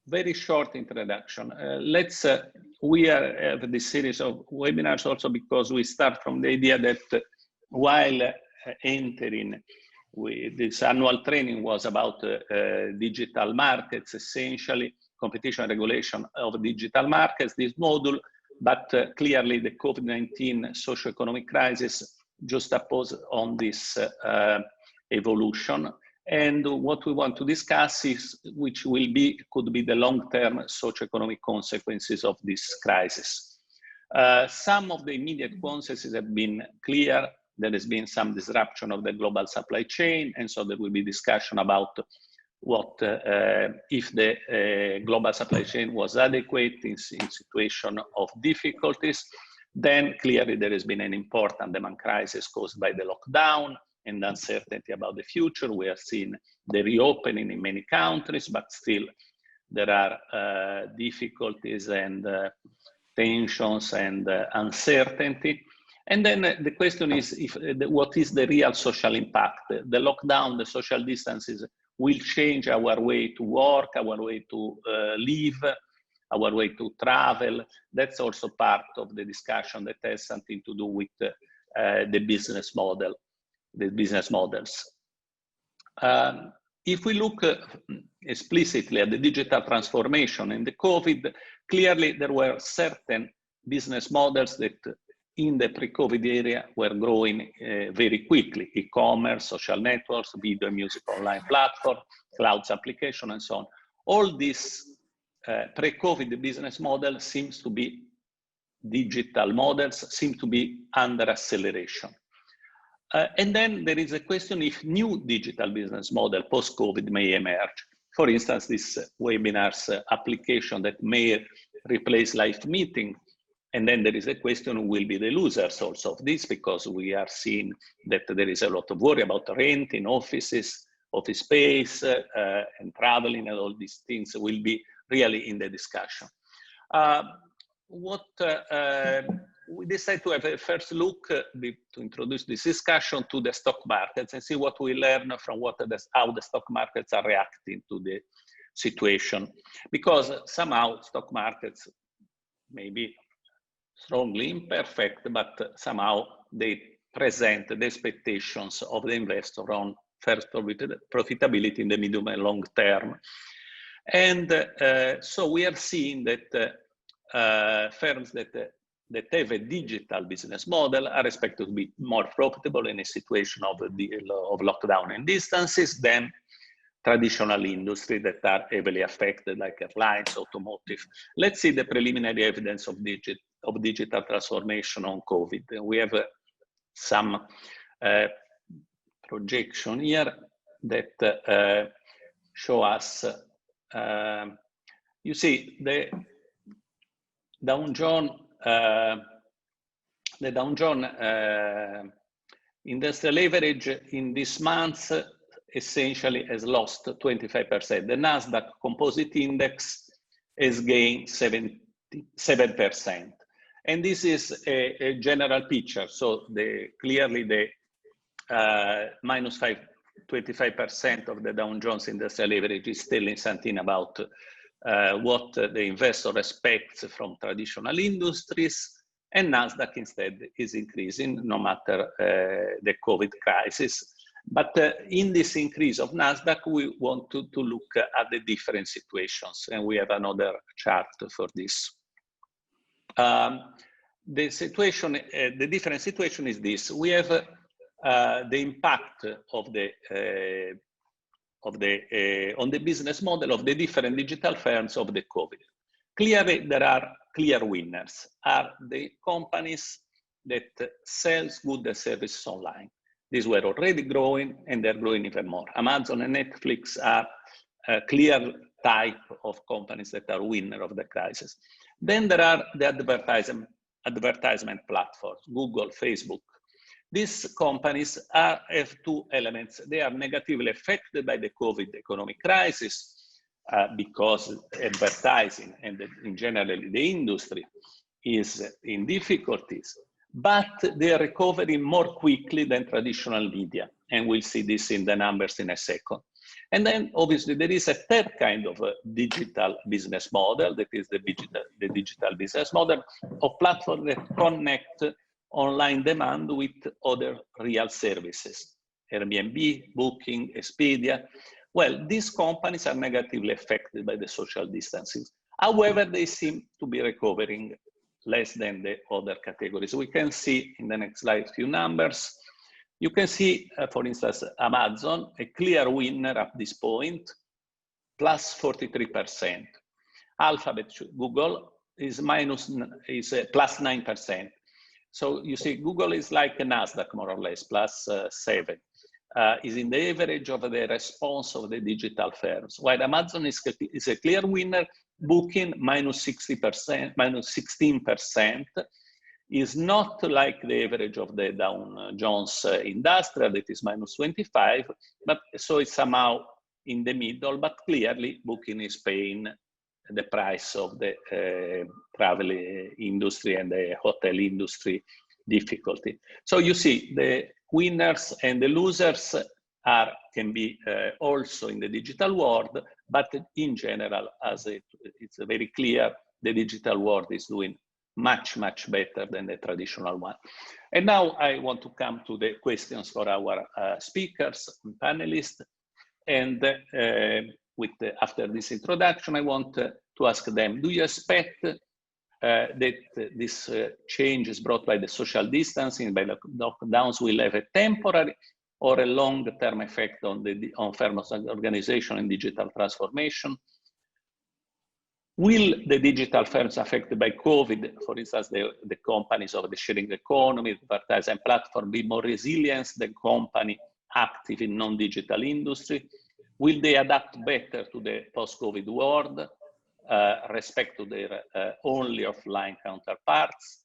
very short introduction. We have this series of webinars also because we start from the idea that while entering this annual training was about digital markets, essentially competition regulation of digital markets, this module, but clearly the COVID-19 socio-economic crisis juxtaposed on this evolution. And what we want to discuss is which could be the long-term socio-economic consequences of this crisis. Some of the immediate consequences have been clear. There has been some disruption of the global supply chain, and so there will be discussion about what if the global supply chain was adequate in situation of difficulties. Then clearly there has been an important demand crisis caused by the lockdown and uncertainty about the future. We have seen the reopening in many countries, but still there are difficulties and tensions and uncertainty. And then the question is, what is the real social impact? The lockdown, the social distances will change our way to work, our way to live, our way to travel. That's also part of the discussion that has something to do with the business model, the business models. If we look explicitly at the digital transformation and the COVID, clearly there were certain business models that in the pre-COVID area were growing very quickly: e-commerce, social networks, video and music online platform, cloud application, and so on. All these pre-COVID business model seems to be digital models, seem to be under acceleration. And then there is a question if new digital business model post-COVID may emerge. For instance, this webinars application that may replace live meeting. And then there is a question who will be the losers also of this, because we are seeing that there is a lot of worry about renting offices, office space, and traveling, and all these things will be really in the discussion. We decided to have a first look to introduce this discussion to the stock markets and see what we learn from how the stock markets are reacting to the situation. Because somehow stock markets may be strongly imperfect, but somehow they present the expectations of the investor on first profitability in the medium and long term. And so we are seeing that firms that have a digital business model are expected to be more profitable in a situation of lockdown and distances than traditional industry that are heavily affected, like airlines, automotive. Let's see the preliminary evidence of digital transformation on COVID. We have some projection here that show us, you see, the Dow Jones industrial average in this month essentially has lost 25%. The Nasdaq composite index has gained 77%. And this is a general picture. So clearly the minus 25% of the Dow Jones industrial average is telling something about what the investor expects from traditional industries, and Nasdaq instead is increasing no matter the COVID crisis. But in this increase of Nasdaq, we want to look at the different situations, and we have another chart for this. The different situation is this: we have the impact of on the business model of the different digital firms of the COVID. Clearly, there are clear winners, are the companies that sells goods and services online. These were already growing, and they're growing even more. Amazon and Netflix are a clear type of companies that are winner of the crisis. Then there are the advertisement platforms, Google, Facebook. These companies have two elements. They are negatively affected by the COVID economic crisis because advertising and in general the industry is in difficulties, but they are recovering more quickly than traditional media. And we'll see this in the numbers in a second. And then obviously there is a third kind of a digital business model, that is the digital business model of platforms that connect online demand with other real services, Airbnb, Booking, Expedia. Well, these companies are negatively affected by the social distancing. However, they seem to be recovering less than the other categories. We can see in the next slide few numbers. You can see, for instance, Amazon, a clear winner at this point, plus 43%. Alphabet, Google is plus 9%. So you see, Google is like a Nasdaq, more or less, plus 7. Is in the average of the response of the digital firms. While Amazon is a clear winner, Booking minus 60%, minus 16%, is not like the average of the Dow Jones Industrial, that is minus 25, but so it's somehow in the middle, but clearly Booking is paying the price of the travel industry and the hotel industry difficulty. So you see the winners and the losers can be also in the digital world, but in general, as it's very clear, the digital world is doing much, much better than the traditional one. And now I want to come to the questions for our speakers and panelists. And after this introduction, I want to ask them, do you expect that this changes brought by the social distancing, by the lockdowns, will have a temporary or a long-term effect on firms' organization and digital transformation? Will the digital firms affected by COVID, for instance, the companies of the sharing economy, advertising platform, be more resilient than company active in non-digital industry? Will they adapt better to the post-COVID world, respect to their only offline counterparts?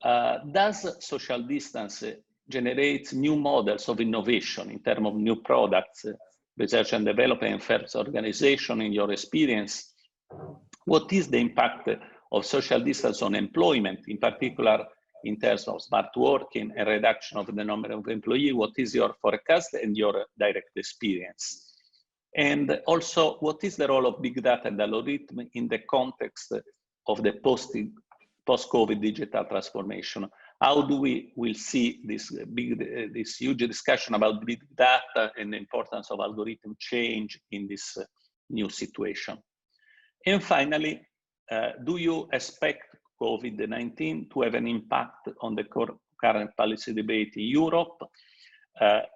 Does social distance generate new models of innovation in terms of new products, research and development, and first organization in your experience? What is the impact of social distance on employment, in particular in terms of smart working and reduction of the number of employees? What is your forecast and your direct experience? And also, what is the role of big data and algorithm in the context of the post-COVID digital transformation? How do will see this huge discussion about big data and the importance of algorithm change in this new situation? And finally, do you expect COVID-19 to have an impact on the current policy debate in Europe?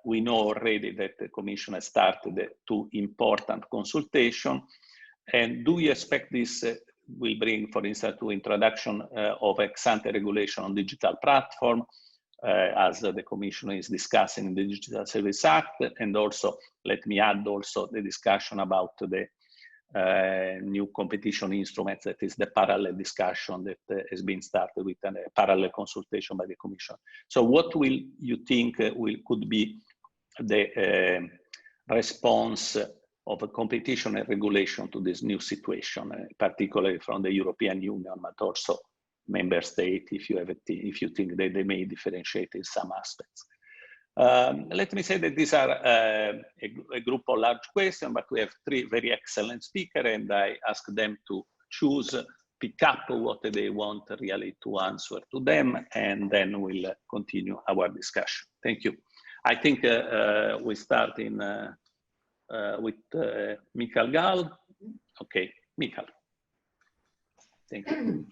We know already that the Commission has started two important consultations. And do you expect this will bring, for instance, to introduction of ex-ante regulation on digital platform, as the Commission is discussing in the Digital Service Act? And also, let me add also the discussion about the new competition instruments, that is the parallel discussion that has been started with a parallel consultation by the Commission. So what will you think could be the response of a competition and regulation to this new situation, particularly from the European Union, but also member state, if you think that they may differentiate in some aspects? Let me say that these are a group of large questions, but we have three very excellent speakers, and I ask them to choose, pick up what they want really to answer to them, and then we'll continue our discussion. Thank you. I think we start with Michal Gal. Okay, Michal. Thank you.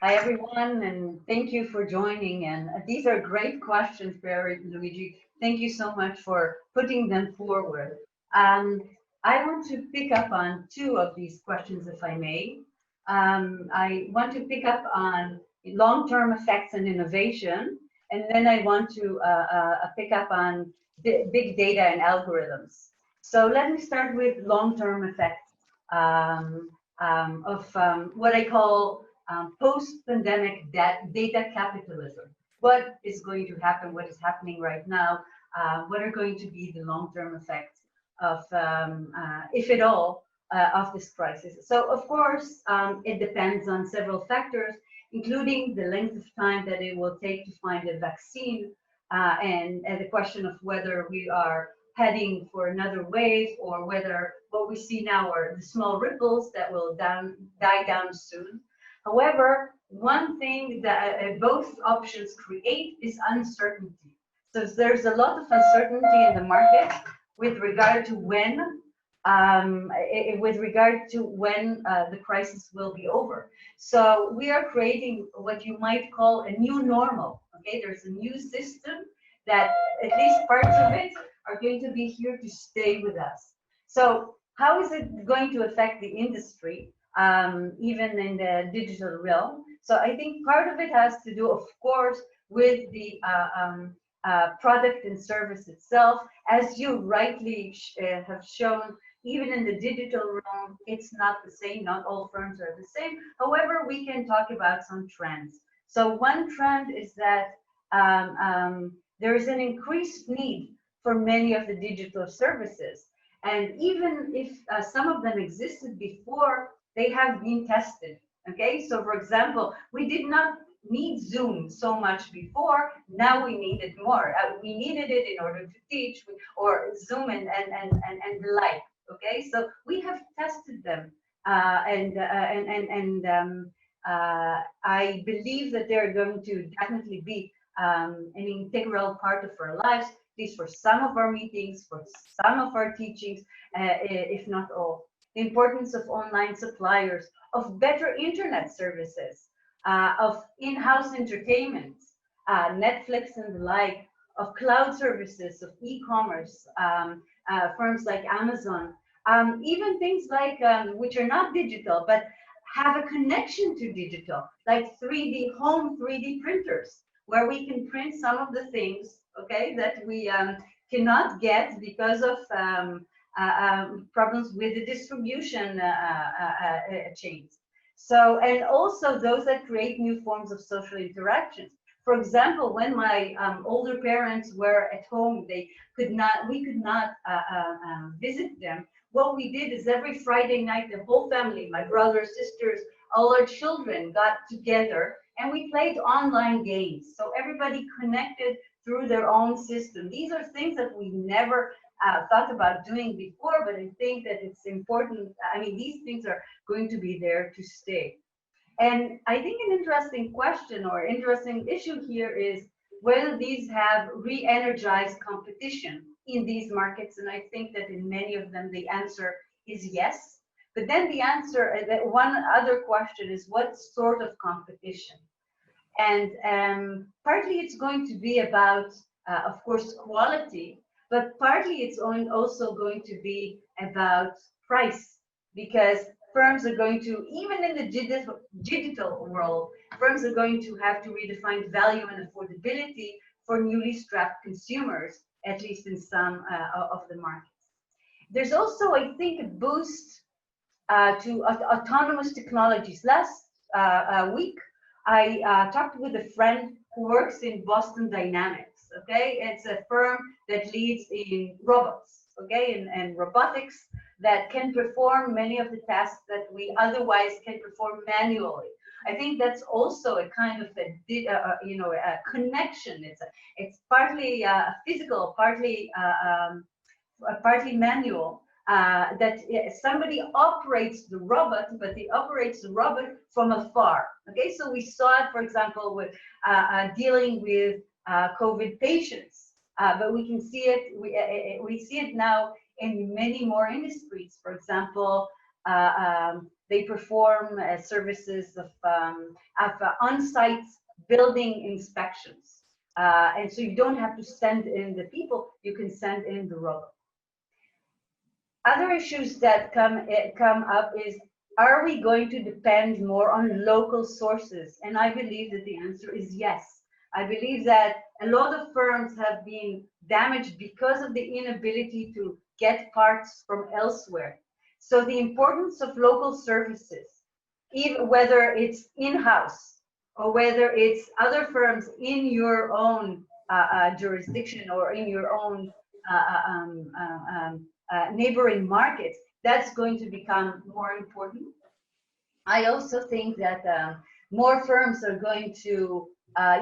Hi, everyone, and thank you for joining. And these are great questions, Pier and Luigi. Thank you so much for putting them forward. I want to pick up on two of these questions, if I may. I want to pick up on long-term effects and innovation, and then I want to pick up on big data and algorithms. So let me start with long-term effects of what I call post-pandemic data capitalism. What is going to happen? What is happening right now? What are going to be the long-term effects of, if at all, of this crisis? So, of course, it depends on several factors, including the length of time that it will take to find a vaccine, and the question of whether we are heading for another wave or whether what we see now are the small ripples that will die down soon. However, one thing that both options create is uncertainty. So there's a lot of uncertainty in the market with regard to when the crisis will be over. So we are creating what you might call a new normal. Okay, there's a new system that at least parts of it are going to be here to stay with us. So how is it going to affect the industry, even in the digital realm? So I think part of it has to do, of course, with the product and service itself. As you rightly have shown, even in the digital realm, it's not the same. Not all firms are the same. However, we can talk about some trends. So one trend is that there is an increased need for many of the digital services. And even if some of them existed before, they have been tested. Okay, so for example, we did not need Zoom so much before. Now we need it more. We needed it in order to teach, or Zoom and the like. Okay, so we have tested them, I believe that they're going to definitely be an integral part of our lives, at least for some of our meetings, for some of our teachings, if not all. The importance of online suppliers, of better internet services, of in-house entertainment, Netflix and the like, of cloud services, of e-commerce, firms like Amazon, even things like, which are not digital, but have a connection to digital, like 3D home 3D printers, where we can print some of the things, okay, that we cannot get because of problems with the distribution chains. So, and also those that create new forms of social interactions. For example, when my older parents were at home, we could not visit them. What we did is every Friday night, the whole family, my brothers, sisters, all our children got together and we played online games. So everybody connected through their own system. These are things that we never thought about doing before, but I think that it's important. I mean, these things are going to be there to stay. And I think an interesting question or interesting issue here is whether these have re-energized competition in these markets. And I think that in many of them, the answer is yes. But then the answer, that one other question is what sort of competition? And partly it's going to be about, of course, quality, but partly it's also going to be about price, because firms are going to, even in the digital world, firms are going to have to redefine value and affordability for newly strapped consumers, at least in some of the markets. There's also, I think, a boost to autonomous technologies. Last week, I talked with a friend who works in Boston Dynamics. Okay, it's a firm that leads in robots. Okay, and robotics that can perform many of the tasks that we otherwise can perform manually. I think that's also a kind of a connection. It's partly physical, partly manual. That somebody operates the robot, but he operates the robot from afar. Okay, so we saw it, for example, with dealing with COVID patients, but we can see it. We see it now in many more industries. For example, they perform services of on-site building inspections, and so you don't have to send in the people; you can send in the robot. Other issues that come up is, are we going to depend more on local sources? And I believe that the answer is yes. I believe that a lot of firms have been damaged because of the inability to get parts from elsewhere. So the importance of local services, even whether it's in-house or whether it's other firms in your own jurisdiction or in your own neighboring markets, that's going to become more important. I also think that more firms are going to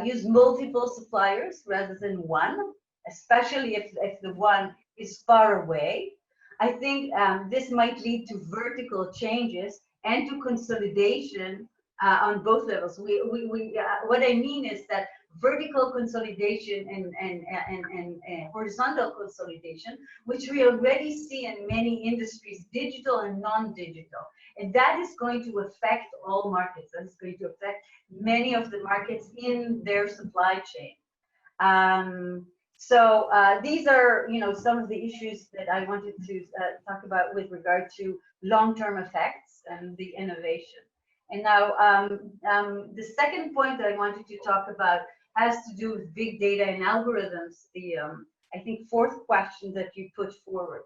use multiple suppliers rather than one, especially if the one is far away. I think this might lead to vertical changes and to consolidation on both levels. What I mean is that vertical consolidation and horizontal consolidation, which we already see in many industries, digital and non-digital. And that is going to affect all markets. That is going to affect many of the markets in their supply chain. These are, some of the issues that I wanted to talk about with regard to long-term effects and the innovation. And now, the second point that I wanted to talk about has to do with big data and algorithms, the, I think, fourth question that you put forward.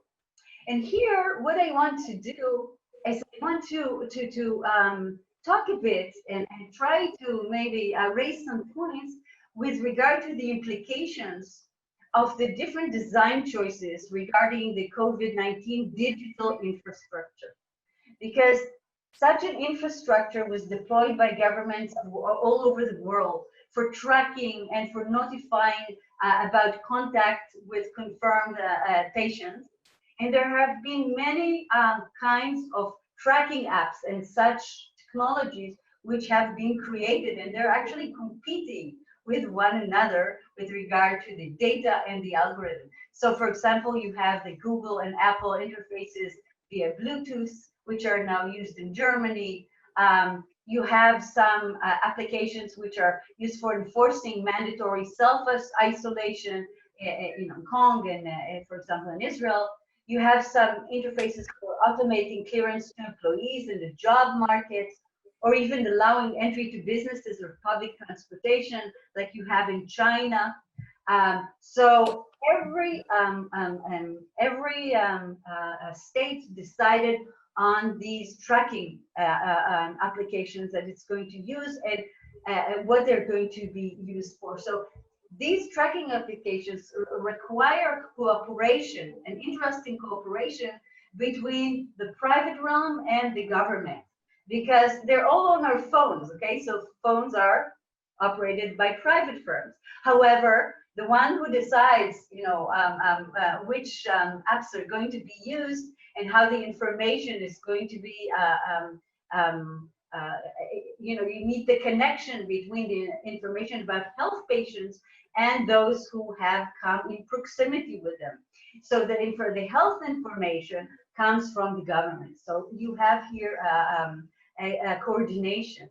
And here, what I want to do is I want to talk a bit and try to maybe raise some points with regard to the implications of the different design choices regarding the COVID-19 digital infrastructure. Because such an infrastructure was deployed by governments all over the world for tracking and for notifying about contact with confirmed patients. And there have been many kinds of tracking apps and such technologies which have been created, and they're actually competing with one another with regard to the data and the algorithm. So for example, you have the Google and Apple interfaces via Bluetooth, which are now used in Germany. You have some applications which are used for enforcing mandatory self-isolation in Hong Kong and, for example, in Israel. You have some interfaces for automating clearance to employees in the job markets, or even allowing entry to businesses or public transportation like you have in China. So every state decided on these tracking applications that it's going to use and what they're going to be used for. So these tracking applications require cooperation, an interesting cooperation between the private realm and the government, because they're all on our phones, okay? So phones are operated by private firms. However, the one who decides, which apps are going to be used and how the information is going to be, you need the connection between the information about health patients and those who have come in proximity with them. So the health information comes from the government. So you have here a coordination.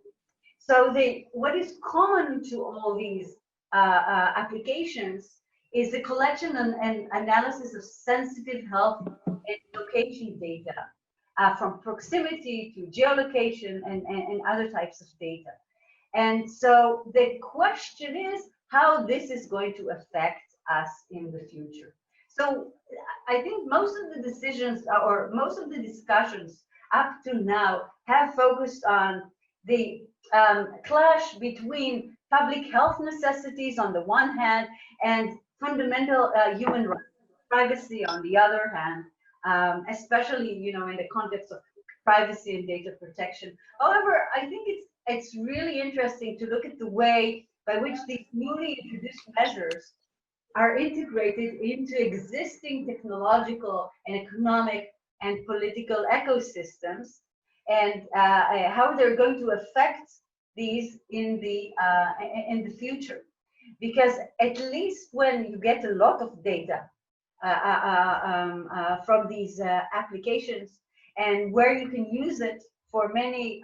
So what is common to all these applications is the collection and analysis of sensitive health and location data, from proximity to geolocation and other types of data. And so the question is how this is going to affect us in the future. So I think most of the decisions or most of the discussions up to now have focused on the clash between public health necessities on the one hand and fundamental human rights, privacy on the other hand, especially in the context of privacy and data protection. However, I think it's really interesting to look at the way by which these newly introduced measures are integrated into existing technological and economic and political ecosystems, and how they're going to affect these in the future. Because at least when you get a lot of data from these applications, and where you can use it for many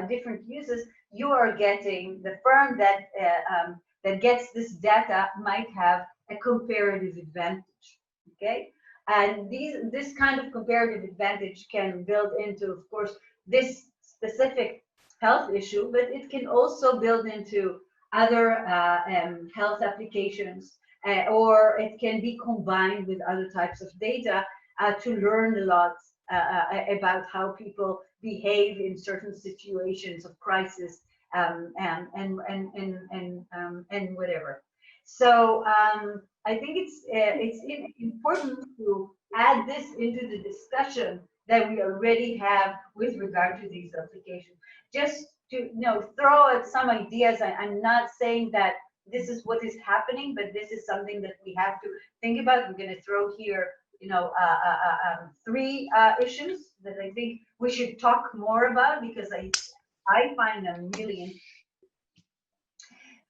different uses, you are getting the firm that gets this data might have a comparative advantage. Okay, and this kind of comparative advantage can build into, of course, this specific health issue, but it can also build into other health applications, or it can be combined with other types of data to learn a lot about how people behave in certain situations of crisis and whatever. So I think it's important to add this into the discussion that we already have with regard to these applications. Just to throw out some ideas. I'm not saying that this is what is happening, but this is something that we have to think about. We're going to throw here, 3 issues that I think we should talk more about, because I find them really interesting.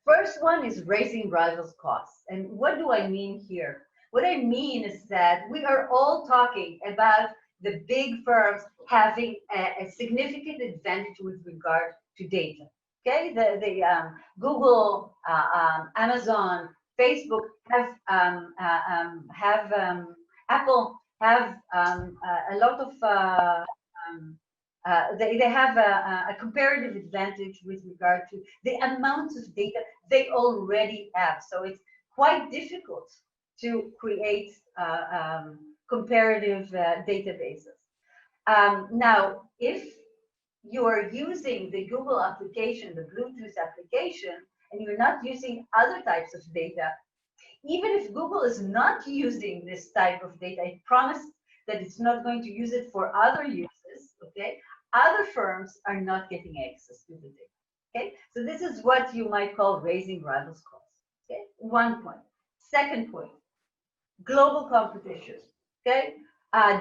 First one is raising rivals costs. And what do I mean here? What I mean is that we are all talking about the big firms having a significant advantage with regard to data. Okay, the Google, Amazon, Facebook have Apple have a lot of they have a comparative advantage with regard to the amounts of data they already have. So it's quite difficult to create comparative databases. Now, if you are using the Google application, the Bluetooth application, and you're not using other types of data, even if Google is not using this type of data, I promise that it's not going to use it for other uses, okay? Other firms are not getting access to the data, okay? So this is what you might call raising rivals costs, okay? 1 point. Second point, global competition, okay?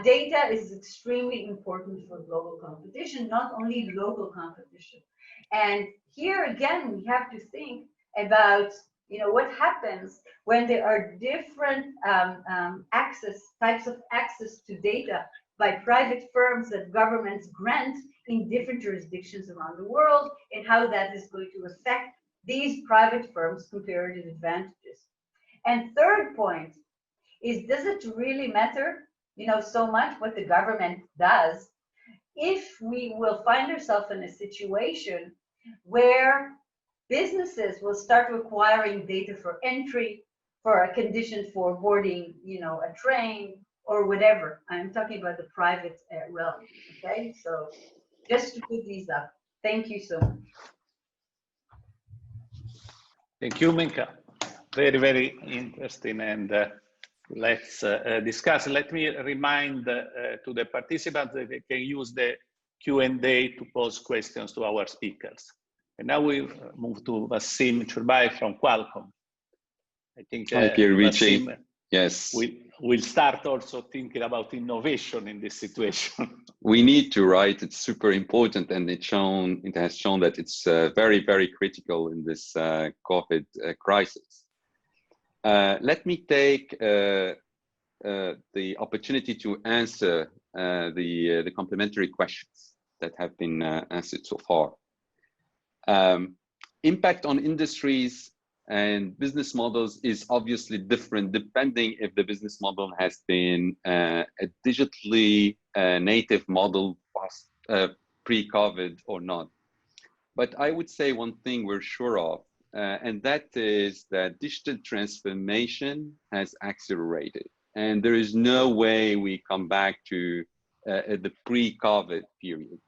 Data is extremely important for global competition, not only local competition. And here again, we have to think about what happens when there are different types of access to data by private firms that governments grant in different jurisdictions around the world, and how that is going to affect these private firms' comparative advantages. And third point is, does it really matter so much what the government does if we will find ourselves in a situation where businesses will start requiring data for entry, for a condition for boarding, a train or whatever. I'm talking about the private realm, okay? So just to put these up. Thank you so much. Thank you, Michal. Very, very interesting, and let's discuss. Let me remind to the participants that they can use the Q&A to pose questions to our speakers. And now we move to Wassim Chourbaji from Qualcomm. I think Hi, Pier, Wassim, yes, we'll start also thinking about innovation in this situation. We need to, right? It's super important, and it has shown that it's very, very critical in this COVID crisis. Let me take the opportunity to answer the complementary questions that have been answered so far. Impact on industries and business models is obviously different depending if the business model has been a digitally native model pre-COVID or not. But I would say one thing we're sure of, and that is that digital transformation has accelerated, and there is no way we come back to the pre-COVID period.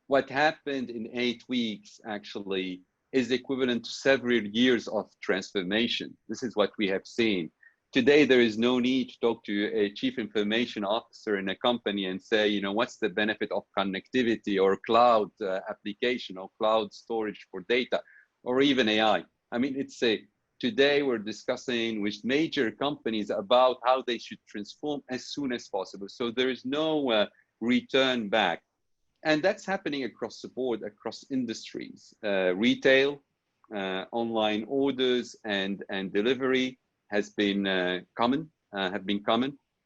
What happened in 8 weeks actually is equivalent to several years of transformation. This is what we have seen. Today, there is no need to talk to a chief information officer in a company and say, what's the benefit of connectivity or cloud application or cloud storage for data, or even AI. I mean, today we're discussing with major companies about how they should transform as soon as possible. So there is no return back. And that's happening across the board, across industries. Retail, online orders, and delivery has been common.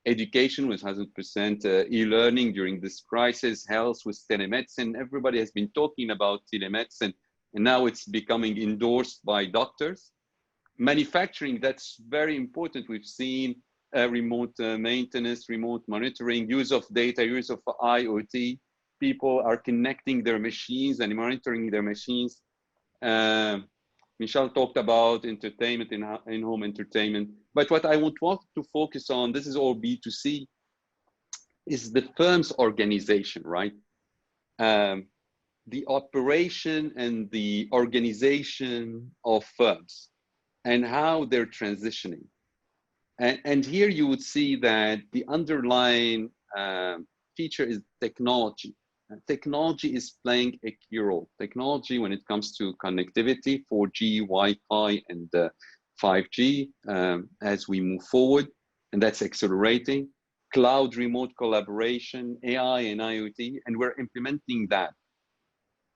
Education with 100% e-learning during this crisis. Health with telemedicine. Everybody has been talking about telemedicine, and now it's becoming endorsed by doctors. Manufacturing, that's very important. We've seen remote maintenance, remote monitoring, use of data, use of IoT. People are connecting their machines and monitoring their machines. Michal talked about entertainment, in-home entertainment. But what I want to focus on, this is all B2C, is the firm's organization, right? The operation and the organization of firms and how they're transitioning. And here you would see that the underlying feature is technology. technology is playing a key role. Technology, when it comes to connectivity, 4G, Wi-Fi, and 5G, as we move forward, and that's accelerating. Cloud remote collaboration, AI and IoT, and we're implementing that.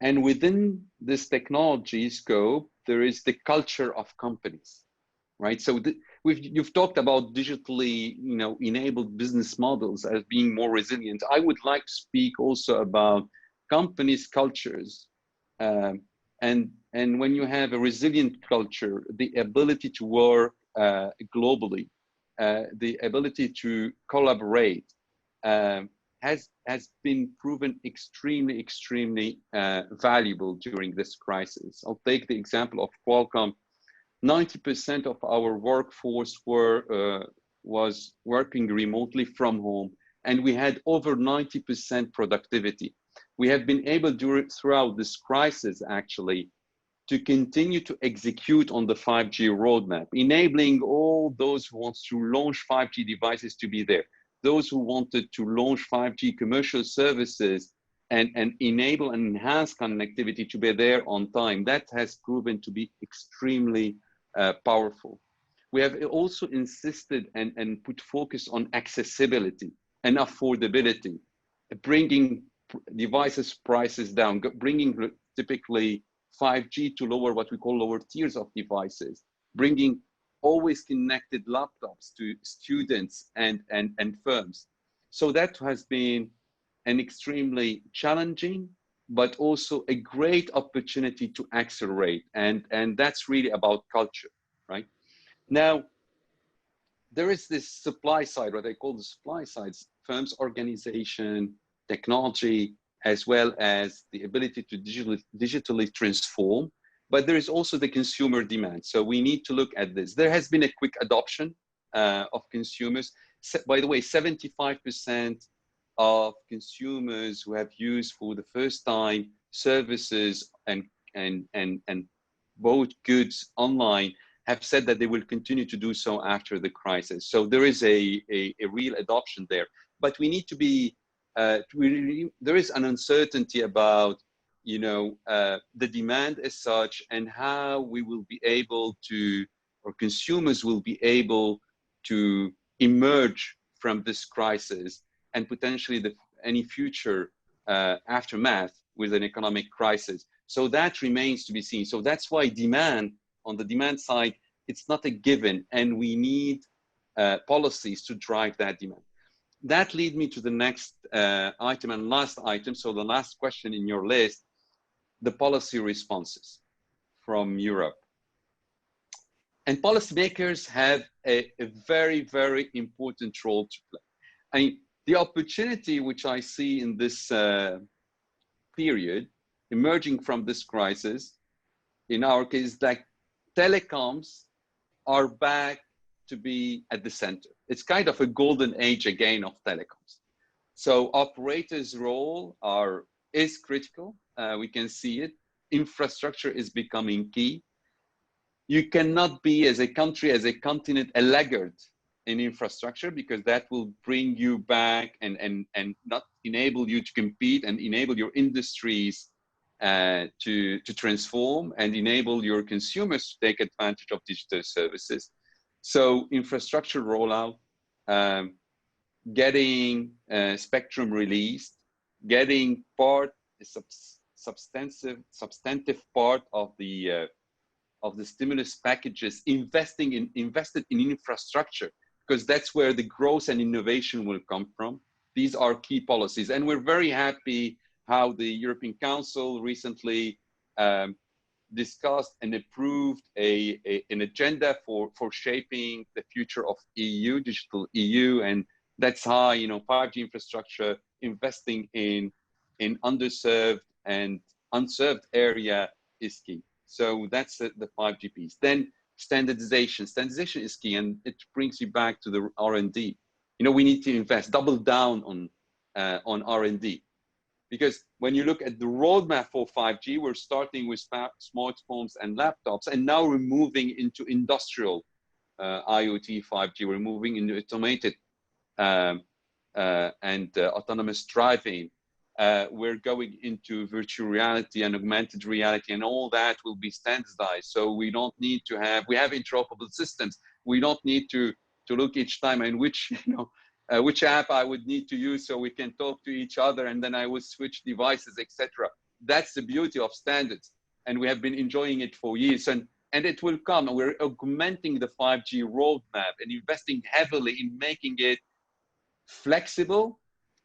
And within this technology scope, there is the culture of companies, right? So you've talked about digitally, enabled business models as being more resilient. I would like to speak also about companies' cultures. And when you have a resilient culture, the ability to work globally, the ability to collaborate, has been proven extremely valuable during this crisis. I'll take the example of Qualcomm. 90% of our workforce was working remotely from home, and we had over 90% productivity. We have been able throughout this crisis actually to continue to execute on the 5G roadmap, enabling all those who want to launch 5G devices to be there. Those who wanted to launch 5G commercial services and enable and enhance connectivity to be there on time. That has proven to be extremely powerful. We have also insisted and put focus on accessibility and affordability, bringing devices prices down, bringing typically 5G to what we call lower tiers of devices, bringing always connected laptops to students and firms. So that has been an extremely challenging, but also a great opportunity to accelerate. And that's really about culture, right? Now, there is this supply side, what I call the supply side, firms, organization, technology, as well as the ability to digitally transform. But there is also the consumer demand. So we need to look at this. There has been a quick adoption of consumers. By the way, 75% of consumers who have used for the first time services and bought goods online have said that they will continue to do so after the crisis. So there is a real adoption there. But we need to be, there is an uncertainty about the demand as such, and how we will be able to, or consumers will be able to emerge from this crisis and potentially any future aftermath with an economic crisis. So that remains to be seen. So that's why demand, on the demand side, it's not a given, and we need policies to drive that demand. That leads me to the next item and last item. So the last question in your list, the policy responses from Europe. And policymakers have a very, very important role to play. I mean, the opportunity which I see in this period, emerging from this crisis, in our case, like telecoms are back to be at the center. It's kind of a golden age again of telecoms. So operators' role is critical. We can see it. Infrastructure is becoming key. You cannot be, as a country, as a continent, a laggard in infrastructure, because that will bring you back and not enable you to compete and enable your industries to transform and enable your consumers to take advantage of digital services. So infrastructure rollout, getting spectrum released, getting substantive part of the stimulus packages, invested in infrastructure, because that's where the growth and innovation will come from. These are key policies, and we're very happy how the European Council recently discussed and approved an agenda for shaping the future of digital EU, and that's how 5G infrastructure, investing in underserved and unserved area is key. So that's the 5G piece. Then standardization. Standardization is key, and it brings you back to the R&D. We need to invest, double down on R&D. Because when you look at the roadmap for 5G, we're starting with smartphones and laptops, and now we're moving into industrial IoT 5G. We're moving into automated and autonomous driving. we're going into virtual reality and augmented reality, and all that will be standardized. So we don't need to have, we have interoperable systems. We don't need to look each time in which, which app I would need to use so we can talk to each other, and then I would switch devices, etc. That's the beauty of standards. And we have been enjoying it for years, and it will come. And we're augmenting the 5G roadmap and investing heavily in making it flexible,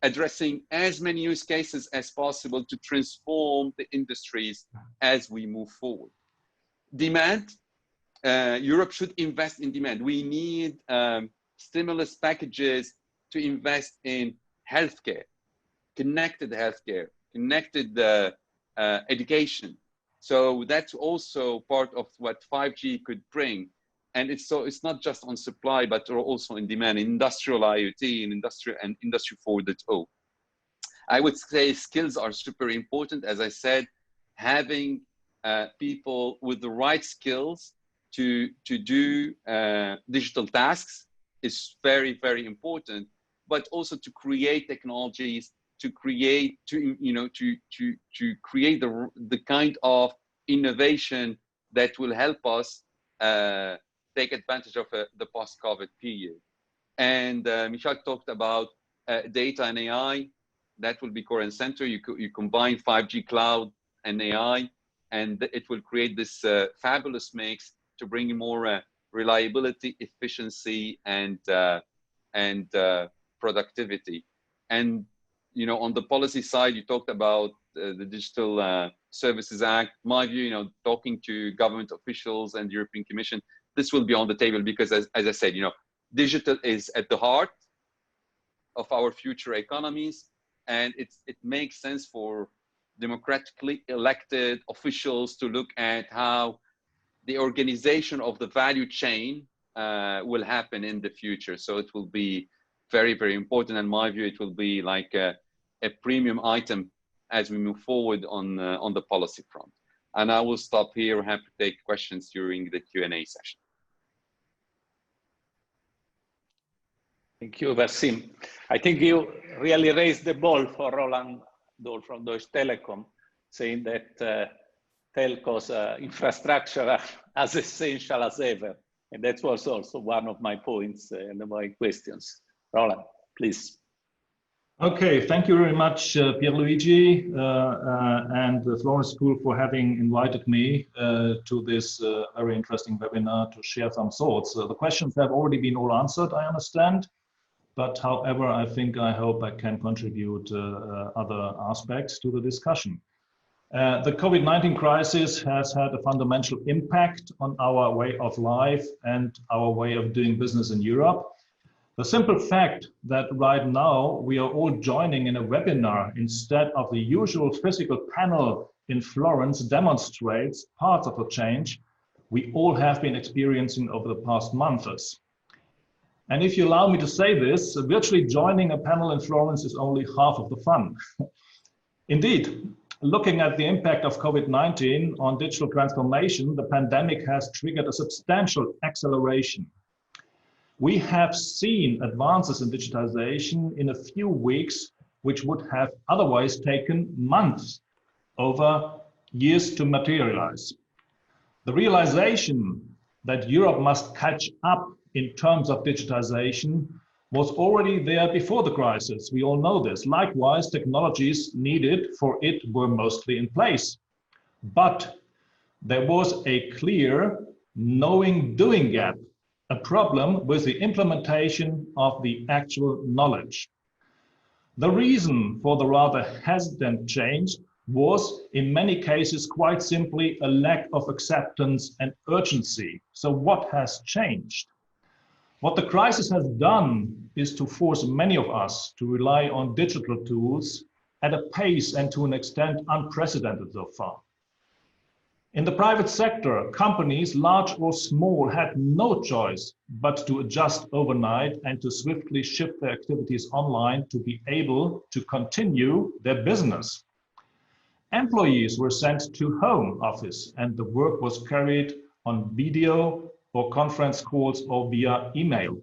addressing as many use cases as possible to transform the industries as we move forward. Demand, Europe should invest in demand. We need stimulus packages to invest in healthcare, connected education. So that's also part of what 5G could bring. And it's not just on supply, but also in demand, industrial IoT and Industry 4.0. I would say skills are super important. As I said, having people with the right skills to do digital tasks is very, very important, but also to create technologies, to create the kind of innovation that will help us take advantage of the post-COVID period. And Michal talked about data and AI. That will be core and center. You combine 5G cloud and AI, and it will create this fabulous mix to bring more reliability, efficiency, and productivity. And on the policy side, you talked about the Digital Services Act. My view, talking to government officials and the European Commission, this will be on the table because, as I said, digital is at the heart of our future economies, and it makes sense for democratically elected officials to look at how the organization of the value chain will happen in the future. So it will be very, very important. In my view, it will be like a premium item as we move forward on the policy front. And I will stop here. Happy to take questions during the Q&A session. Thank you, Wassim. I think you really raised the ball for Roland Dahl from Deutsche Telekom, saying that telcos infrastructure are as essential as ever. And that was also one of my points and my questions. Roland, please. Okay, thank you very much, Pier Luigi and the Florence School for having invited me to this very interesting webinar to share some thoughts. The questions have already been all answered, I understand. But however, I hope I can contribute other aspects to the discussion. The COVID-19 crisis has had a fundamental impact on our way of life and our way of doing business in Europe. The simple fact that right now we are all joining in a webinar instead of the usual physical panel in Florence demonstrates parts of the change we all have been experiencing over the past months. And if you allow me to say this, virtually joining a panel in Florence is only half of the fun. Indeed, looking at the impact of COVID-19 on digital transformation, the pandemic has triggered a substantial acceleration. We have seen advances in digitization in a few weeks, which would have otherwise taken months over years to materialize. The realization that Europe must catch up in terms of digitization was already there before the crisis. We all know this. Likewise, technologies needed for it were mostly in place. But there was a clear knowing-doing gap, a problem with the implementation of the actual knowledge. The reason for the rather hesitant change was, in many cases, quite simply a lack of acceptance and urgency. So what has changed? What the crisis has done is to force many of us to rely on digital tools at a pace and to an extent unprecedented so far. In the private sector, companies, large or small, had no choice but to adjust overnight and to swiftly shift their activities online to be able to continue their business. Employees were sent to home office and the work was carried on video or conference calls or via email.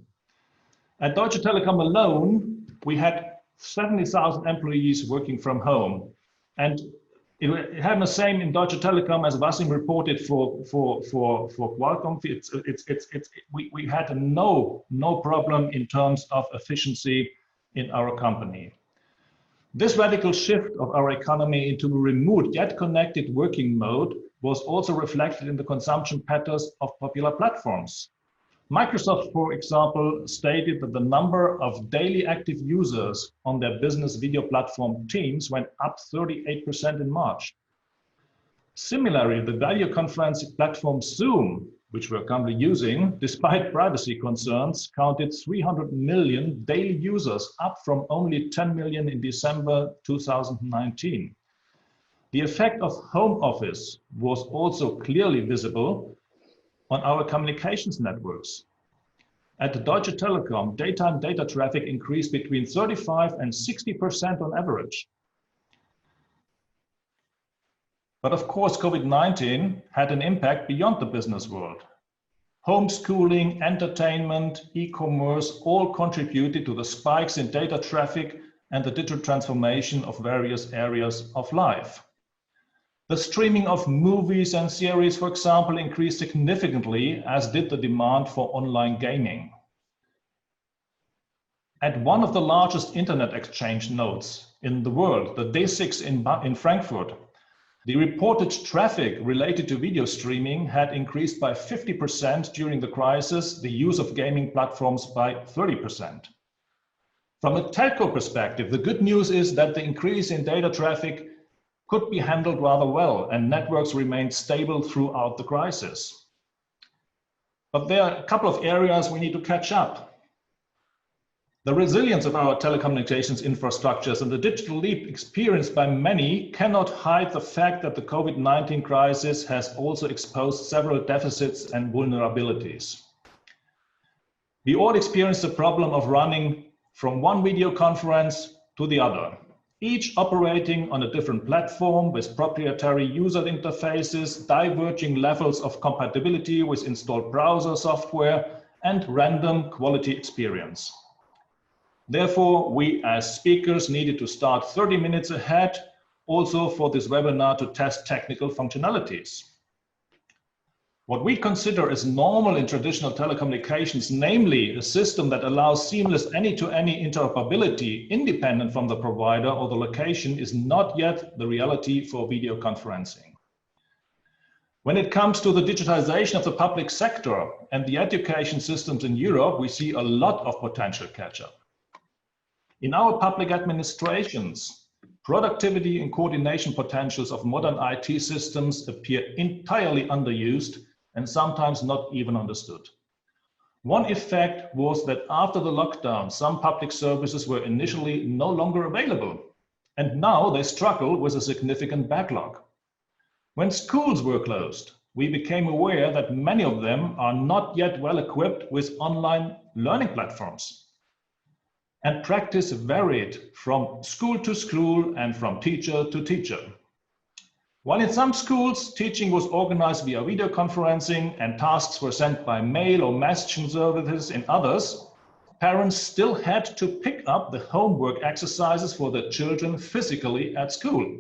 At Deutsche Telekom alone, we had 70,000 employees working from home. And it had the same in Deutsche Telekom as Wassim reported for Qualcomm. We had no problem in terms of efficiency in our company. This radical shift of our economy into a remote yet connected working mode was also reflected in the consumption patterns of popular platforms. Microsoft, for example, stated that the number of daily active users on their business video platform Teams went up 38% in March. Similarly, the video conferencing platform Zoom, which we're currently using, despite privacy concerns, counted 300 million daily users, up from only 10 million in December 2019. The effect of home office was also clearly visible on our communications networks. At the Deutsche Telekom, daytime data traffic increased between 35 and 60% on average. But of course, COVID-19 had an impact beyond the business world. Homeschooling, entertainment, e-commerce all contributed to the spikes in data traffic and the digital transformation of various areas of life. The streaming of movies and series, for example, increased significantly, as did the demand for online gaming. At one of the largest internet exchange nodes in the world, the D6 in Frankfurt, the reported traffic related to video streaming had increased by 50% during the crisis, the use of gaming platforms by 30%. From a telco perspective, the good news is that the increase in data traffic could be handled rather well, and networks remained stable throughout the crisis. But there are a couple of areas we need to catch up. The resilience of our telecommunications infrastructures and the digital leap experienced by many cannot hide the fact that the COVID-19 crisis has also exposed several deficits and vulnerabilities. We all experienced the problem of running from one video conference to the other, each operating on a different platform with proprietary user interfaces, diverging levels of compatibility with installed browser software, and random quality experience. Therefore, we as speakers needed to start 30 minutes ahead, also for this webinar, to test technical functionalities. What we consider as normal in traditional telecommunications, namely a system that allows seamless any-to-any interoperability independent from the provider or the location, is not yet the reality for video conferencing. When it comes to the digitization of the public sector and the education systems in Europe, we see a lot of potential catch-up. In our public administrations, productivity and coordination potentials of modern IT systems appear entirely underused and sometimes not even understood. One effect was that after the lockdown, some public services were initially no longer available, and now they struggle with a significant backlog. When schools were closed, we became aware that many of them are not yet well equipped with online learning platforms. And practice varied from school to school and from teacher to teacher. While in some schools, teaching was organized via video conferencing and tasks were sent by mail or messaging services, in others, parents still had to pick up the homework exercises for their children physically at school.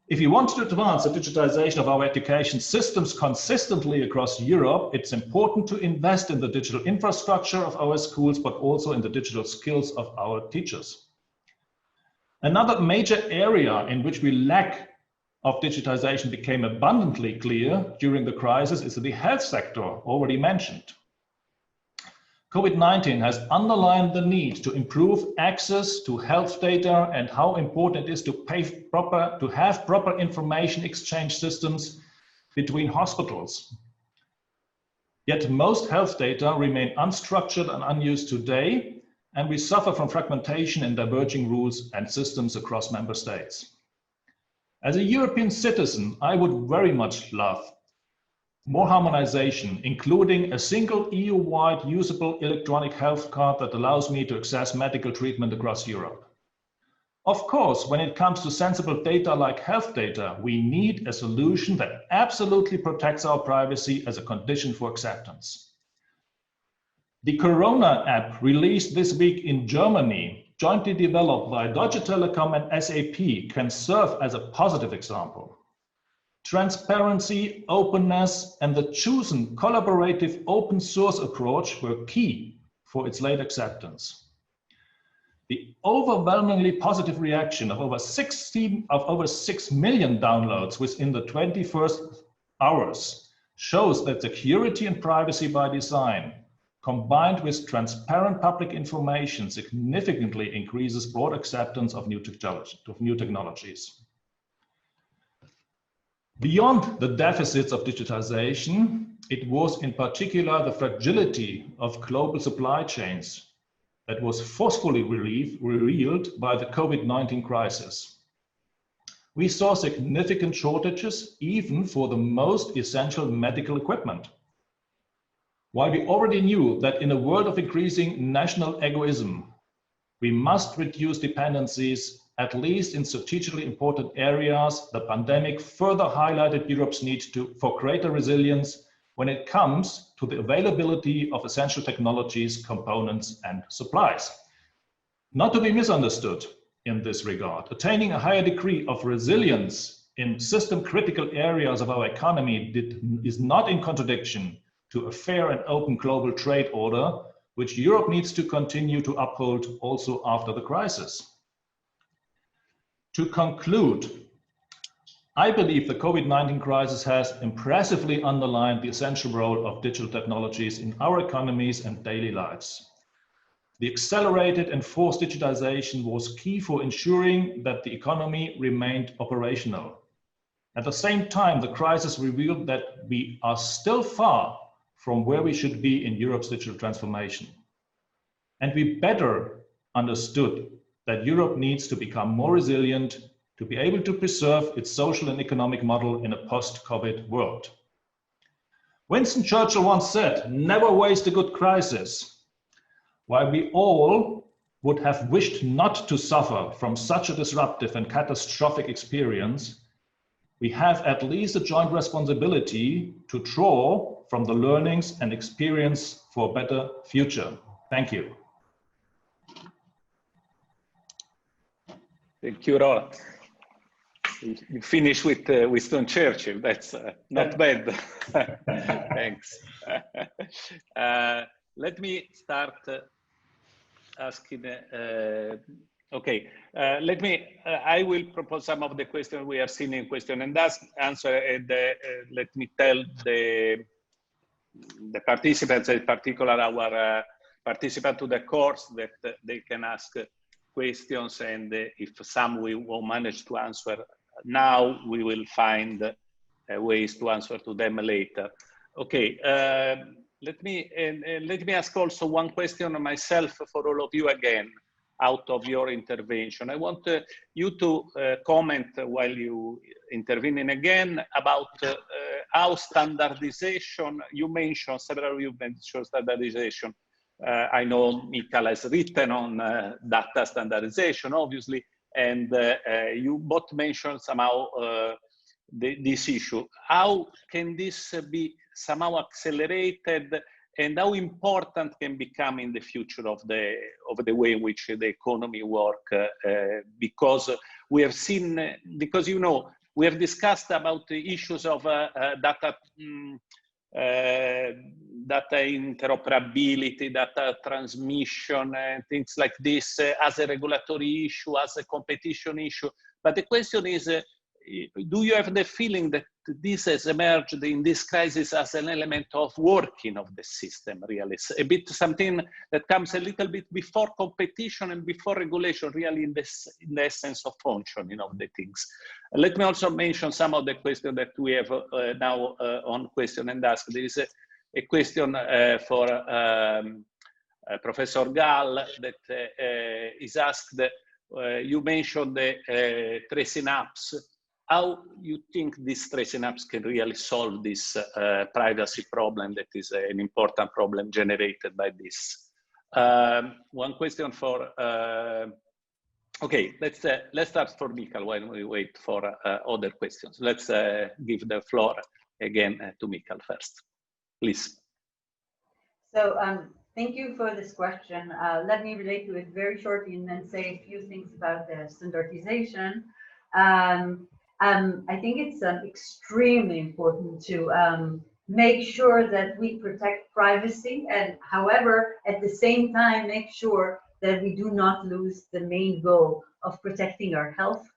If you want to advance the digitization of our education systems consistently across Europe, it's important to invest in the digital infrastructure of our schools, but also in the digital skills of our teachers. Another major area in which we lack of digitization became abundantly clear during the crisis is the health sector, already mentioned. COVID-19 has underlined the need to improve access to health data and how important it is to have proper information exchange systems between hospitals. Yet most health data remain unstructured and unused today, and we suffer from fragmentation and diverging rules and systems across member states. As a European citizen, I would very much love more harmonization, including a single EU-wide usable electronic health card that allows me to access medical treatment across Europe. Of course, when it comes to sensible data like health data, we need a solution that absolutely protects our privacy as a condition for acceptance. The Corona app released this week in Germany jointly developed by Deutsche Telekom and SAP, can serve as a positive example. Transparency, openness, and the chosen collaborative open source approach were key for its late acceptance. The overwhelmingly positive reaction of over 6 million downloads within the 21st hours shows that security and privacy by design, combined with transparent public information, significantly increases broad acceptance of new technologies. Beyond the deficits of digitization, it was in particular the fragility of global supply chains that was forcefully revealed by the COVID-19 crisis. We saw significant shortages even for the most essential medical equipment. While we already knew that in a world of increasing national egoism, we must reduce dependencies, at least in strategically important areas, the pandemic further highlighted Europe's need for greater resilience when it comes to the availability of essential technologies, components, and supplies. Not to be misunderstood in this regard, attaining a higher degree of resilience in system-critical areas of our economy is not in contradiction to a fair and open global trade order, which Europe needs to continue to uphold also after the crisis. To conclude, I believe the COVID-19 crisis has impressively underlined the essential role of digital technologies in our economies and daily lives. The accelerated and forced digitization was key for ensuring that the economy remained operational. At the same time, the crisis revealed that we are still far from where we should be in Europe's digital transformation. And we better understood that Europe needs to become more resilient to be able to preserve its social and economic model in a post-COVID world. Winston Churchill once said, "Never waste a good crisis." While we all would have wished not to suffer from such a disruptive and catastrophic experience, we have at least a joint responsibility to draw from the learnings and experience for a better future. Thank you. Thank you, Roland. You finish with Winston Churchill. That's not bad. Thanks. Let me start asking. I will propose some of the questions we have seen in question and answer. And let me tell the participants, in particular our participants to the course, that they can ask questions, and if some we won't manage to answer now, we will find ways to answer to them later. Okay, let me ask also one question myself for all of you again, out of your intervention. I want you to comment while you intervening again about how standardization, you mentioned, several of you mentioned standardization. I know Michal has written on data standardization, obviously, and you both mentioned somehow this issue. How can this be somehow accelerated, and how important can become in the future of the way in which the economy works? Because we have seen, because we have discussed about the issues of data interoperability, data transmission, and things like this as a regulatory issue, as a competition issue. But the question is, do you have the feeling that this has emerged in this crisis as an element of working of the system, really? It's a bit something that comes a little bit before competition and before regulation, really in the essence of functioning of the things. Let me also mention some of the questions that we have now on question and ask. There is a question for Professor Gall that is asked, you mentioned the tracing apps. How you think these tracing apps can really solve this privacy problem that is an important problem generated by this? One question for, okay, let's start for Michal while we wait for other questions. Let's give the floor again to Michal first, please. So Thank you for this question. Let me relate to it very shortly and then say a few things about the standardization. I think it's extremely important to make sure that we protect privacy, and however, at the same time, make sure that we do not lose the main goal of protecting our health.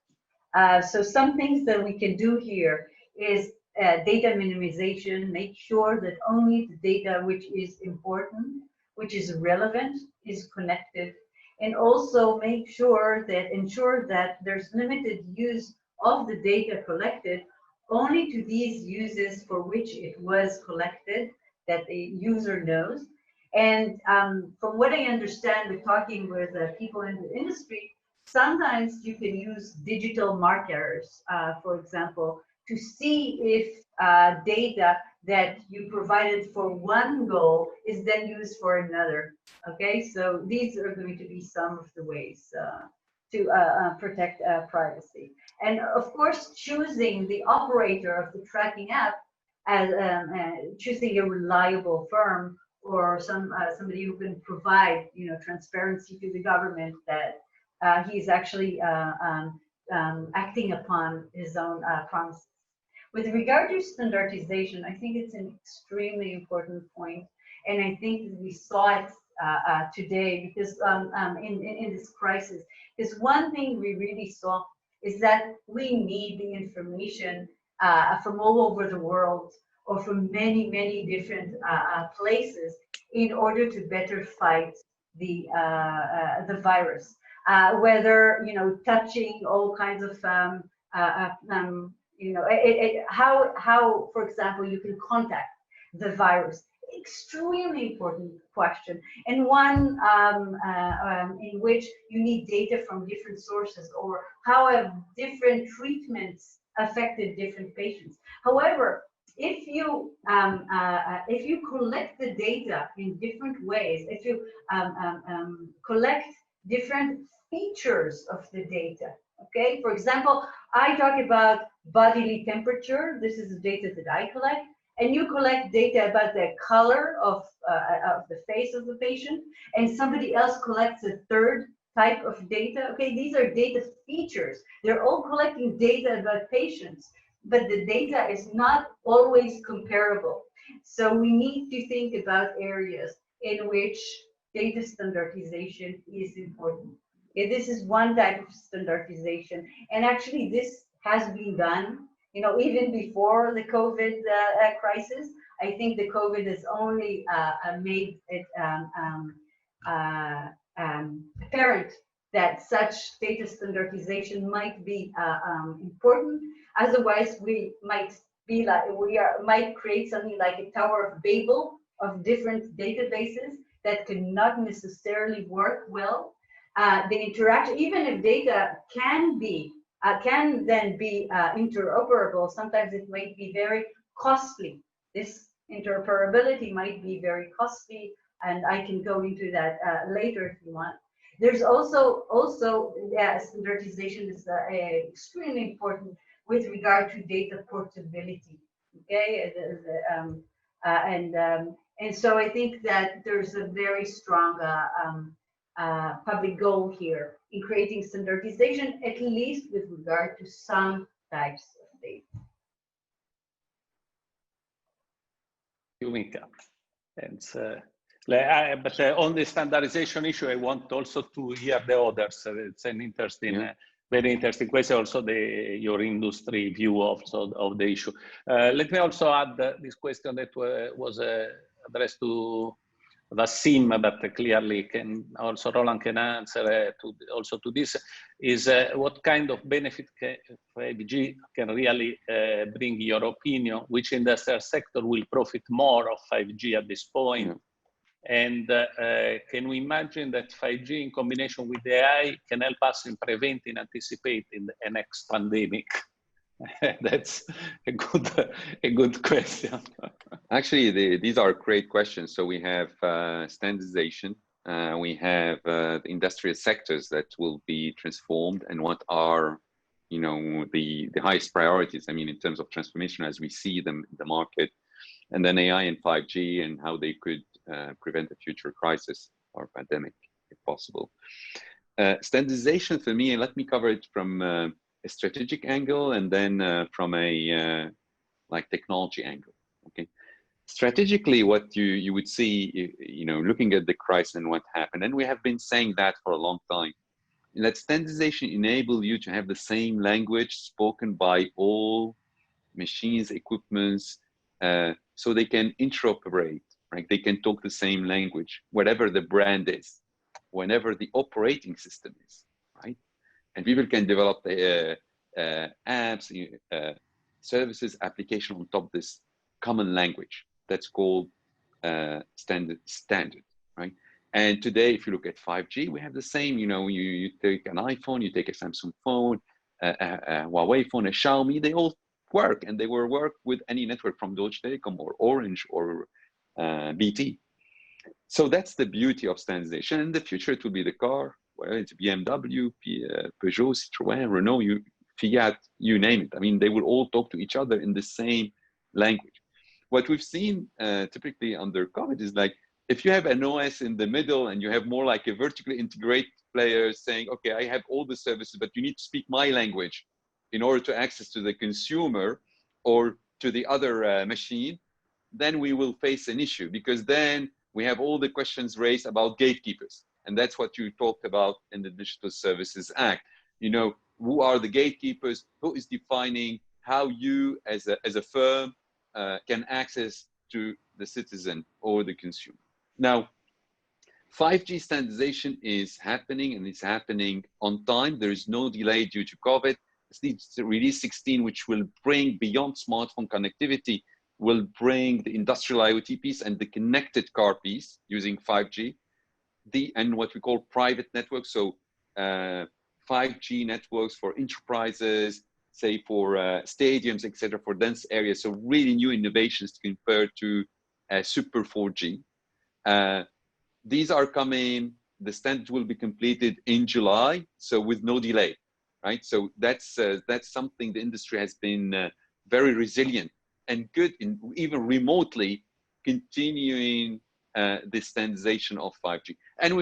So some things that we can do here is data minimization, make sure that only the data which is important, which is relevant, is connected, and also make sure that, ensure that there's limited use of the data collected only to these uses for which it was collected, that the user knows. And from what I understand with talking with people in the industry, sometimes you can use digital markers, for example, to see if data that you provided for one goal is then used for another. Okay, so these are going to be some of the ways to protect privacy. And of course, choosing the operator of the tracking app as choosing a reliable firm or somebody who can provide, you know, transparency to the government that he's actually acting upon his own promises. With regard to standardization, I think it's an extremely important point, and I think we saw it today because in this crisis, because one thing we really saw is that we need the information from all over the world or from many different places in order to better fight the virus. Whether, you know, touching all kinds of you know, how, for example, you can contact the virus. Extremely important question, and one in which you need data from different sources, or how have different treatments affected different patients. However, if you collect the data in different ways, if you collect different features of the data, okay, for example, I talk about bodily temperature. This is the data that I collect. And you collect data about the color of the face of the patient, and somebody else collects a third type of data. Okay, these are data features. They're all collecting data about patients, but the data is not always comparable. So we need to think about areas in which data standardization is important. Okay, this is one type of standardization, and actually this has been done. You know, even before the COVID crisis, I think the COVID has only made it apparent that such data standardization might be important. Otherwise, we might be like might create something like a Tower of Babel of different databases that cannot necessarily work well. The interaction, even if data can then be interoperable, sometimes it might be very costly. This interoperability might be very costly, and I can go into that later if you want. There's also standardization is extremely important with regard to data portability. Okay, and so I think that there's a very strong public goal here in creating standardization, at least with regard to some types of data. And but on the standardization issue, I want also to hear the others. It's an interesting, very interesting question. Also, your industry view of the issue. Let me also add this question that was addressed to Wassim, but clearly can also Roland can answer also to this, is what kind of benefit 5G can really bring, your opinion, which industrial sector will profit more of 5G at this point? And can we imagine that 5G in combination with AI can help us in preventing, anticipating the next pandemic? That's a good question. Actually, these are great questions. So we have standardization, we have the industrial sectors that will be transformed, and what are, you know, the highest priorities, I mean, in terms of transformation as we see them in the market, and then AI and 5G and how they could prevent a future crisis or pandemic, if possible. Standardization for me, and let me cover it from a strategic angle and then from a like technology angle. Okay, strategically, what you would see, looking at the crisis and what happened, and we have been saying that for a long time, that standardization enable you to have the same language spoken by all machines, equipments, so they can interoperate, right? They can talk the same language, whatever the brand is, whenever the operating system is, right? And people can develop apps, services, application on top of this common language. That's called standard, right? And today, if you look at 5G, we have the same, you take an iPhone, you take a Samsung phone, a Huawei phone, a Xiaomi, they all work, and they will work with any network from Deutsche Telekom or Orange or BT. So that's the beauty of standardization. In the future, it will be the car, whether it's BMW, Peugeot, Citroën, Renault, Fiat, you name it. I mean, they will all talk to each other in the same language. What we've seen typically under COVID is like, if you have an OS in the middle and you have more like a vertically integrated player saying, okay, I have all the services, but you need to speak my language in order to access to the consumer or to the other machine, then we will face an issue, because then we have all the questions raised about gatekeepers. And that's what you talked about in the Digital Services Act. Who are the gatekeepers? Who is defining how you as a firm can access to the citizen or the consumer? Now, 5G standardization is happening, and it's happening on time. There is no delay due to COVID. It's release 16, which will bring beyond smartphone connectivity, will bring the industrial IoT piece and the connected car piece using 5G, and what we call private networks. So 5G networks for enterprises, say for stadiums, etc., for dense areas. So really new innovations compared to Super 4G. These are coming. The standard will be completed in July, so with no delay, right? So that's something the industry has been very resilient and good in even remotely continuing the standardization of 5G. And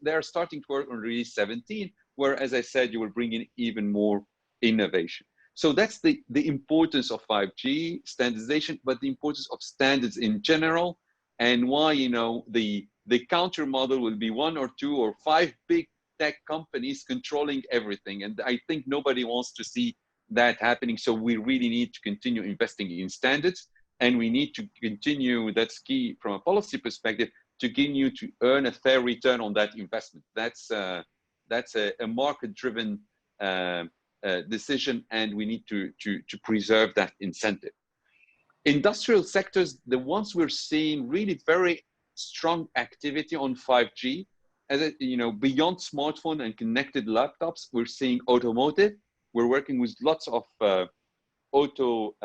they are starting to work on release 17, where, as I said, you will bring in even more innovation. So that's the importance of 5G standardization, but the importance of standards in general, and why the counter model will be 1 or 2 or 5 big tech companies controlling everything. And I think nobody wants to see that happening. So we really need to continue investing in standards, and we need to continue, that's key from a policy perspective, to continue to earn a fair return on that investment. That's a market-driven decision, and we need to preserve that incentive. Industrial sectors, the ones we're seeing really very strong activity on 5G, beyond smartphone and connected laptops, we're seeing automotive. We're working with lots of auto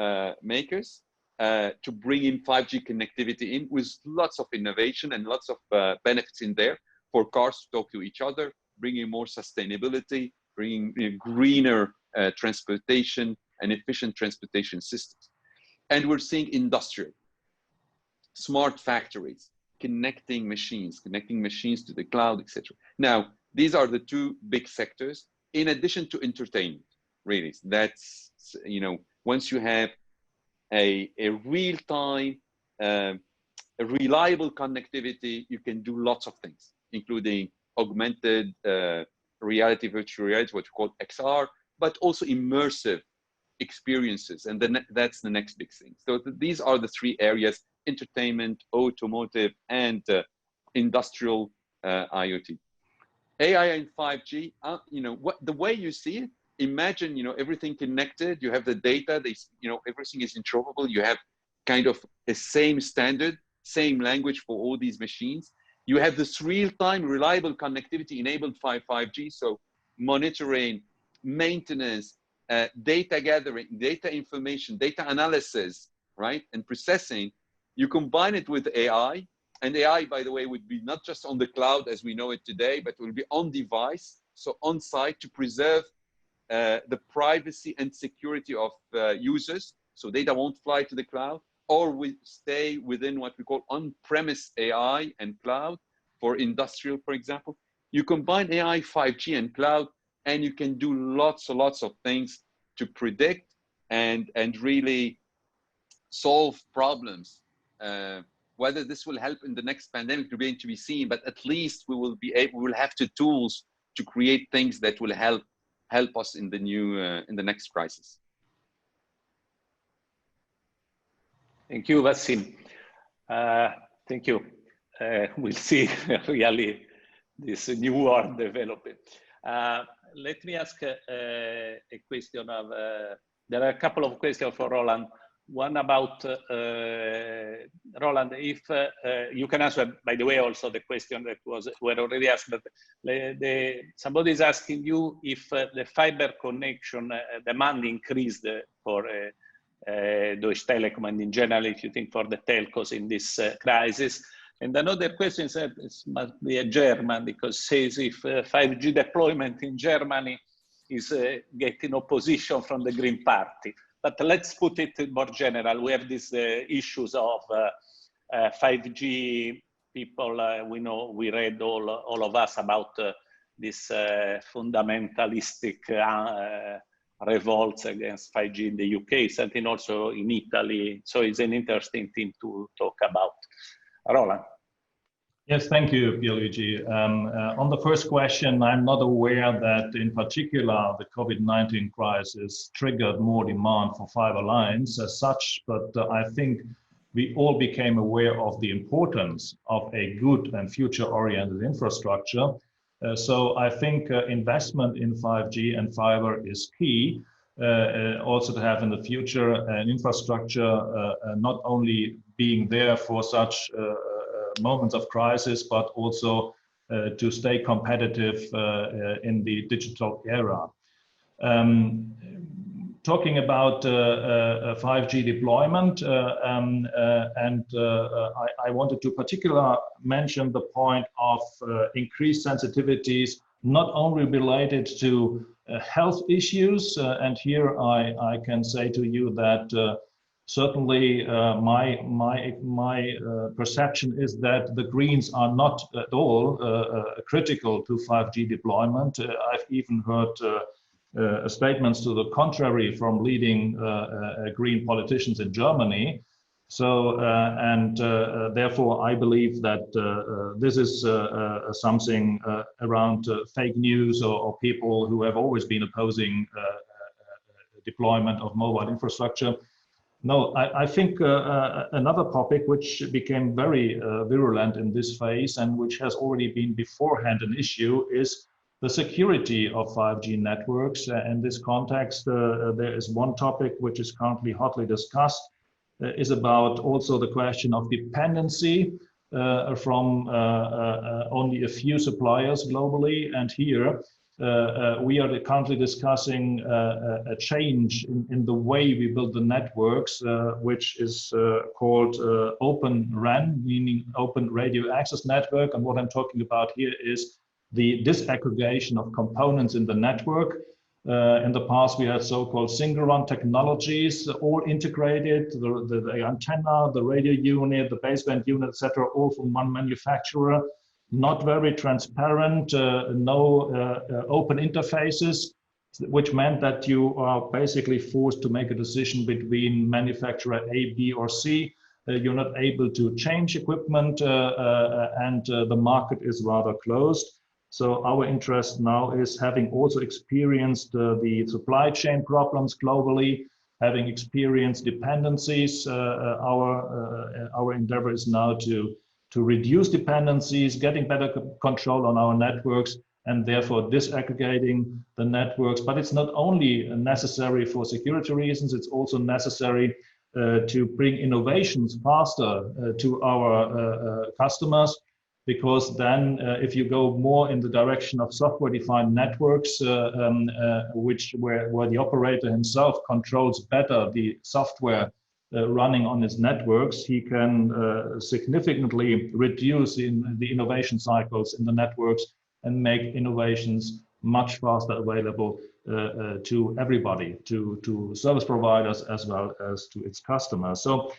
makers to bring in 5G connectivity in, with lots of innovation and lots of benefits in there for cars to talk to each other, bringing more sustainability, bringing greener transportation and efficient transportation systems. And we're seeing industrial, smart factories, connecting machines to the cloud, etc. Now, these are the 2 big sectors, in addition to entertainment, really. That's, once you have a real-time, a reliable connectivity, you can do lots of things, including augmented reality, virtual reality, what we call XR, but also immersive experiences. And then that's the next big thing. So these are the 3 areas: entertainment, automotive, and industrial IoT. AI and 5G, the way you see it, imagine, everything connected, you have the data, everything is interoperable, you have kind of a same standard, same language for all these machines. You have this real-time, reliable connectivity enabled by 5G, so monitoring, maintenance, data gathering, data information, data analysis, right, and processing. You combine it with AI, and AI, by the way, would be not just on the cloud as we know it today, but will be on device, so on site, to preserve the privacy and security of users, so data won't fly to the cloud. or we stay within what we call on-premise AI and cloud for industrial, for example. You combine AI, 5G, and cloud, and you can do lots and lots of things to predict and really solve problems. Whether this will help in the next pandemic remains to be seen, but at least we will have the tools to create things that will help us in the next crisis. Thank you, Wassim. Thank you. We'll see really this new world developing. Let me ask a question of, there are a couple of questions for Roland. One about, Roland, if you can answer, by the way, also the question that were already asked, but somebody is asking you if the fiber connection demand increased for Deutsche Telekom and in general, if you think for the telcos in this crisis. And another question is, it must be a German, because says if 5G deployment in Germany is getting opposition from the Green Party. But let's put it more general. We have these issues of 5G people. We know, we read all of us about this fundamentalistic revolts against 5G in the UK, something also in Italy. So it's an interesting thing to talk about. Roland. Yes, thank you, Luigi. On the first question, I'm not aware that in particular the COVID-19 crisis triggered more demand for fiber lines as such, but I think we all became aware of the importance of a good and future-oriented infrastructure. So I think investment in 5G and fiber is key. Also to have in the future an infrastructure not only being there for such moments of crisis, but also to stay competitive in the digital era. Talking about 5G deployment, I wanted to particularly mention the point of increased sensitivities, not only related to health issues, and here I can say to you that certainly my perception is that the Greens are not at all critical to 5G deployment. I've even heard statements to the contrary from leading Green politicians in Germany. So, therefore, I believe that this is something around fake news or people who have always been opposing deployment of mobile infrastructure. No, I think another topic which became very virulent in this phase and which has already been beforehand an issue is the security of 5G networks. In this context, there is one topic which is currently hotly discussed, is about also the question of dependency from only a few suppliers globally. And here we are currently discussing a change in the way we build the networks, which is called Open RAN, meaning Open Radio Access Network. And what I'm talking about here is the disaggregation of components in the network. In the past, we had so-called single run technologies, all integrated, the antenna, the radio unit, the baseband unit, etc., all from one manufacturer, not very transparent, no open interfaces, which meant that you are basically forced to make a decision between manufacturer A, B, or C. You're not able to change equipment, and the market is rather closed. So our interest now is, having also experienced the supply chain problems globally, having experienced dependencies, our endeavor is now to reduce dependencies, getting better control on our networks, and therefore disaggregating the networks. But it's not only necessary for security reasons, it's also necessary to bring innovations faster to our customers. Because then if you go more in the direction of software-defined networks, where the operator himself controls better the software running on his networks, he can significantly reduce the innovation cycles in the networks and make innovations much faster available to everybody, to service providers as well as to its customers. So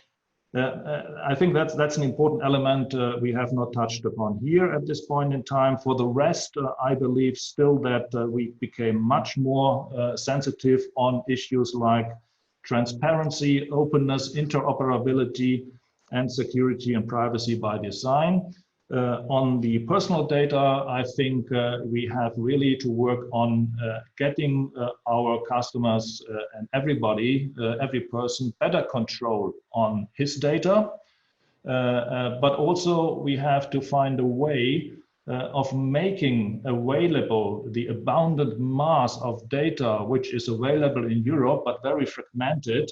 I think that's an important element we have not touched upon here at this point in time. For the rest, I believe still that we became much more sensitive on issues like transparency, openness, interoperability, and security and privacy by design. On the personal data, I think we have really to work on getting our customers and everybody, every person, better control on his data. But also we have to find a way of making available the abundant mass of data which is available in Europe, but very fragmented,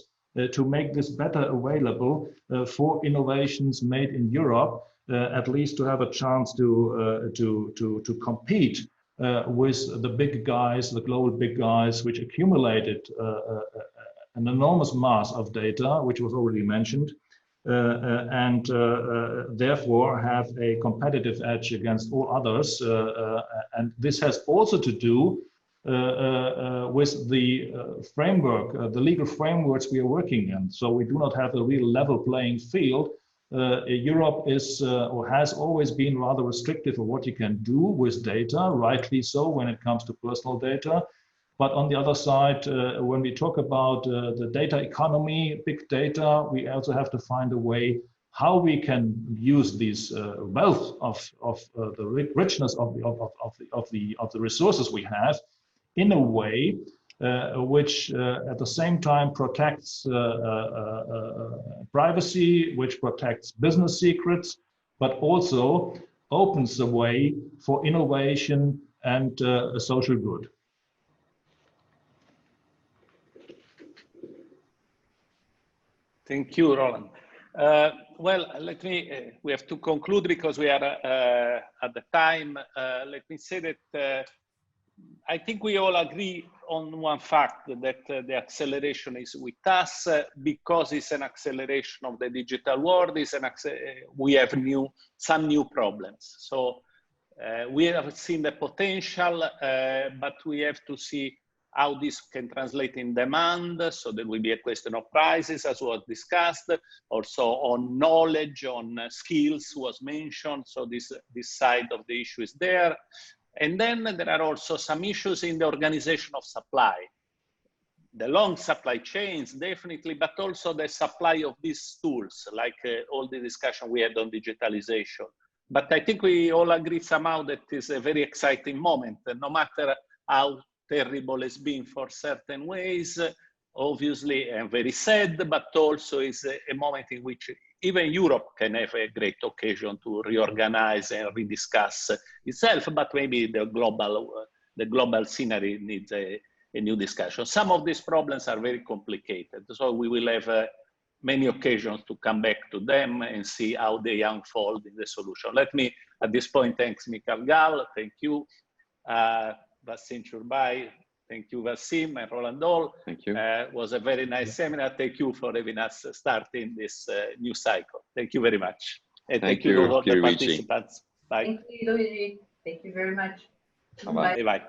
to make this better available for innovations made in Europe. At least to have a chance to compete with the big guys, the global big guys, which accumulated an enormous mass of data, which was already mentioned, and therefore have a competitive edge against all others. And this has also to do with the framework, the legal frameworks we are working in. So we do not have a real level playing field. Europe is or has always been rather restrictive of what you can do with data, rightly so when it comes to personal data. But on the other side, when we talk about the data economy, big data, we also have to find a way how we can use these wealth of the richness of the resources we have in a way which at the same time protects privacy, which protects business secrets, but also opens the way for innovation and a social good. Thank you, Roland. Well, let me, we have to conclude because we are at the time. Let me say that I think we all agree on one fact, that the acceleration is with us because it's an acceleration of the digital world. We have some new problems. So we have seen the potential, but we have to see how this can translate in demand. So there will be a question of prices, as was discussed, also on knowledge, on skills was mentioned. So this side of the issue is there. And then there are also some issues in the organization of supply. The long supply chains, definitely, but also the supply of these tools, like all the discussion we had on digitalization. But I think we all agree somehow that it's a very exciting moment, no matter how terrible it's been for certain ways. Obviously, I'm very sad, but also is a moment in which even Europe can have a great occasion to reorganize and rediscuss itself, but maybe the global scenery needs a new discussion. Some of these problems are very complicated, so we will have many occasions to come back to them and see how they unfold in the solution. Let me, at this point, thanks Michal Gal, thank you, Wassim Chourbaji, thank you, Wassim and Roland. Thank you. It was a very nice seminar. Thank you for having us starting this new cycle. Thank you very much. And thank you to all the participants. Bye. Thank you, Luigi. Thank you very much. Bye-bye. Bye-bye.